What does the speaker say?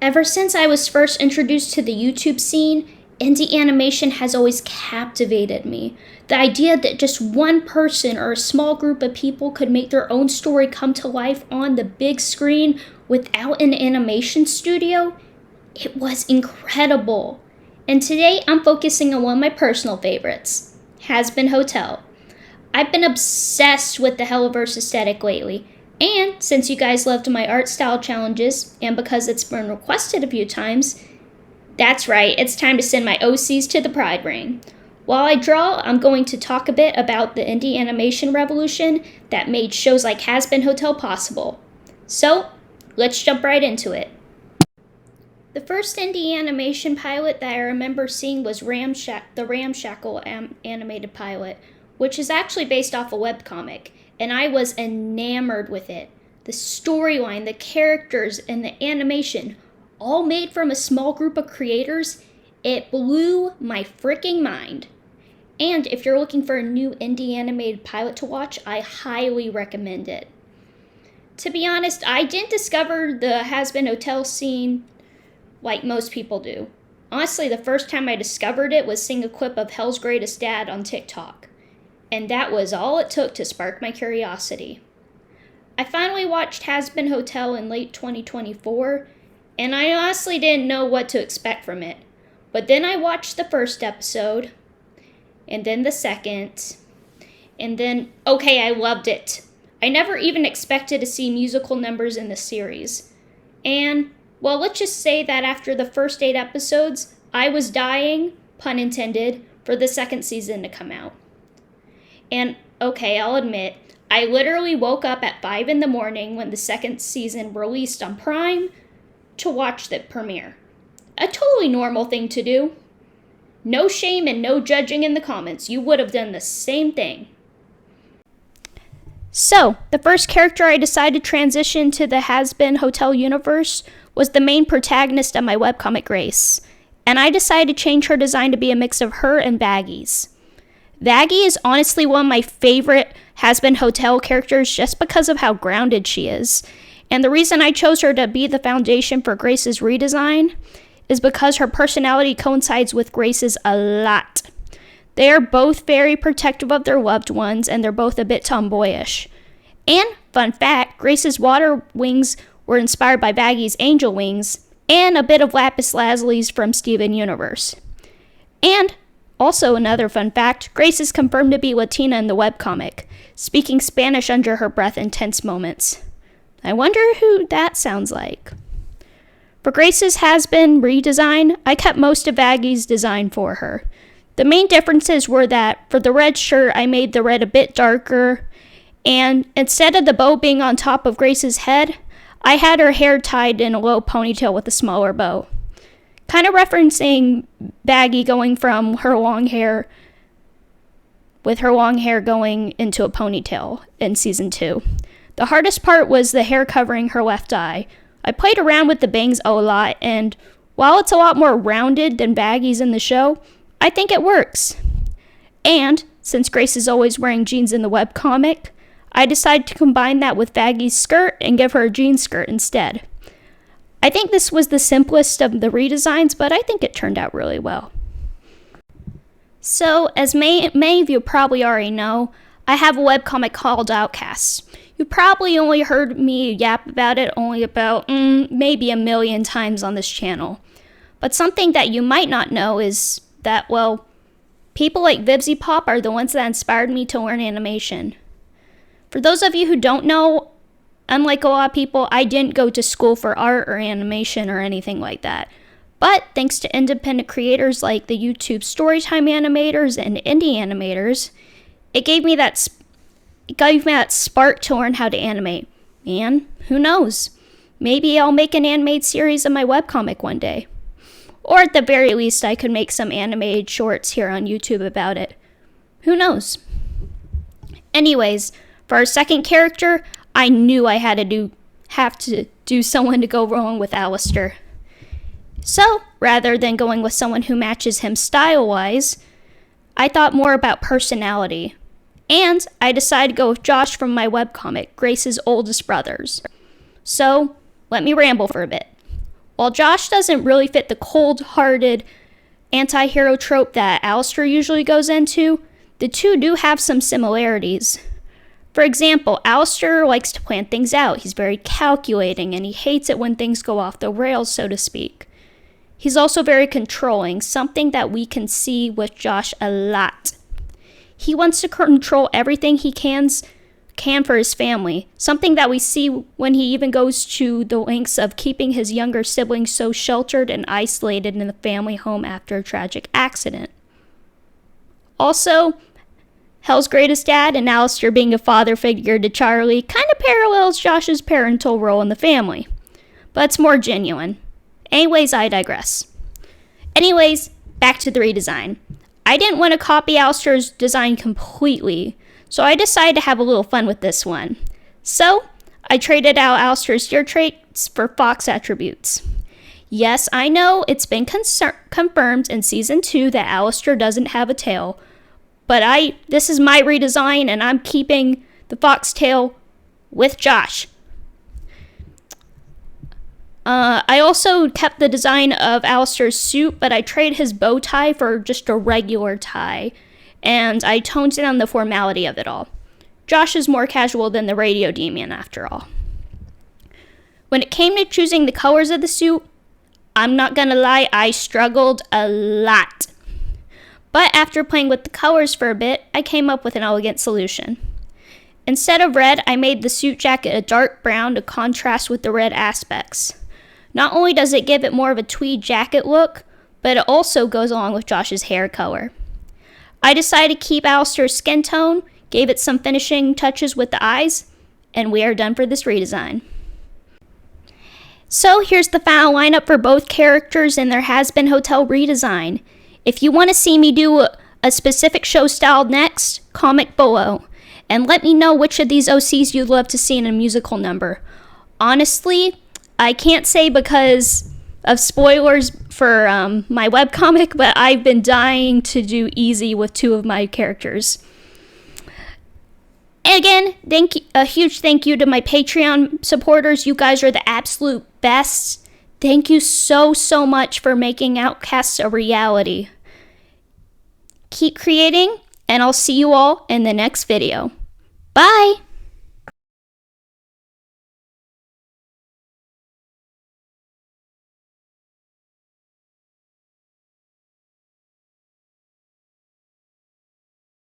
Ever since I was first introduced to the YouTube scene, indie animation has always captivated me. The idea that just one person or a small group of people could make their own story come to life on the big screen without an animation studio, it was incredible. And today I'm focusing on one of my personal favorites, Hazbin Hotel. I've been obsessed with the Hellaverse aesthetic lately, and since you guys loved my art style challenges, and because it's been requested a few times, that's right, it's time to send my OCs to the Pride Ring. While I draw, I'm going to talk a bit about the indie animation revolution that made shows like Hazbin Hotel possible. So, let's jump right into it. The first indie animation pilot that I remember seeing was the Ramshackle animated pilot, which is actually based off a webcomic, and I was enamored with it. The storyline, the characters, and the animation, all made from a small group of creators, it blew my freaking mind. And if you're looking for a new indie animated pilot to watch, I highly recommend it. To be honest, I didn't discover the Hazbin Hotel scene like most people do. Honestly, the first time I discovered it was seeing a clip of Hell's Greatest Dad on TikTok. And that was all it took to spark my curiosity. I finally watched Hazbin Hotel in late 2024, and I honestly didn't know what to expect from it. But then I watched the first episode, and then the second, and then, okay, I loved it. I never even expected to see musical numbers in the series. And, well, let's just say that after the first 8 episodes, I was dying, pun intended, for the second season to come out. And, okay, I'll admit, I literally woke up at 5 in the morning when the second season released on Prime to watch the premiere. A totally normal thing to do. No shame and no judging in the comments. You would have done the same thing. So, the first character I decided to transition to the Hazbin Hotel universe was the main protagonist of my webcomic, Grace. And I decided to change her design to be a mix of her and Vaggie's. Vaggie is honestly one of my favorite Hazbin Hotel characters just because of how grounded she is. And the reason I chose her to be the foundation for Grace's redesign is because her personality coincides with Grace's a lot. They are both very protective of their loved ones, and they're both a bit tomboyish. And, fun fact, Grace's water wings were inspired by Vaggie's angel wings, and a bit of lapis lazuli's from Steven Universe. And, also another fun fact, Grace is confirmed to be Latina in the webcomic, speaking Spanish under her breath in tense moments. I wonder who that sounds like. For Grace's Hazbin redesign, I kept most of Vaggie's design for her. The main differences were that for the red shirt, I made the red a bit darker, and instead of the bow being on top of Grace's head, I had her hair tied in a low ponytail with a smaller bow. Kind of referencing Vaggie going from her long hair, with her long hair going into a ponytail in season 2. The hardest part was the hair covering her left eye. I played around with the bangs a lot, and while it's a lot more rounded than Vaggie's in the show, I think it works. And, since Grace is always wearing jeans in the webcomic, I decided to combine that with Vaggie's skirt and give her a jean skirt instead. I think this was the simplest of the redesigns, but I think it turned out really well. So, as many of you probably already know, I have a webcomic called Outcasts. You probably only heard me yap about it maybe 1 million times on this channel. But something that you might not know is that, well, people like Vibsy Pop are the ones that inspired me to learn animation. For those of you who don't know, unlike a lot of people, I didn't go to school for art or animation or anything like that. But thanks to independent creators like the YouTube Storytime animators and indie animators, it gave me that spark to learn how to animate. And who knows? Maybe I'll make an animated series of my webcomic one day. Or at the very least, I could make some animated shorts here on YouTube about it. Who knows? Anyways, for our second character, I knew I have to do someone to go wrong with Alastor. So, rather than going with someone who matches him style-wise, I thought more about personality. And I decided to go with Josh from my webcomic, Grace's oldest brothers. So, let me ramble for a bit. While Josh doesn't really fit the cold-hearted anti-hero trope that Alastor usually goes into, the two do have some similarities. For example, Alastor likes to plan things out. He's very calculating, and he hates it when things go off the rails, so to speak. He's also very controlling, something that we can see with Josh a lot. He wants to control everything he can for his family, something that we see when he even goes to the lengths of keeping his younger siblings so sheltered and isolated in the family home after a tragic accident. Also, Hell's greatest dad and Alastor being a father figure to Charlie kind of parallels Josh's parental role in the family, but it's more genuine. Anyways, I digress. Anyways, back to the redesign. I didn't want to copy Alastor's design completely, so I decided to have a little fun with this one. So, I traded out Alastor's deer traits for fox attributes. Yes, I know it's been confirmed in Season 2 that Alastor doesn't have a tail, but this is my redesign and I'm keeping the fox tail with Josh. I also kept the design of Alastor's suit, but I traded his bow tie for just a regular tie, and I toned down the formality of it all. Josh is more casual than the radio demon, after all. When it came to choosing the colors of the suit, I'm not gonna lie, I struggled a lot. But after playing with the colors for a bit, I came up with an elegant solution. Instead of red, I made the suit jacket a dark brown to contrast with the red aspects. Not only does it give it more of a tweed jacket look, but it also goes along with Josh's hair color. I decided to keep Alastor's skin tone, gave it some finishing touches with the eyes, and we are done for this redesign. So here's the final lineup for both characters in their Hazbin Hotel redesign. If you want to see me do a specific show style next, comment below, and let me know which of these OCs you'd love to see in a musical number. Honestly, I can't say because of spoilers for my webcomic, but I've been dying to do easy with two of my characters. And again, a huge thank you to my Patreon supporters. You guys are the absolute best. Thank you so much for making Outcasts a reality. Keep creating, and I'll see you all in the next video. Bye!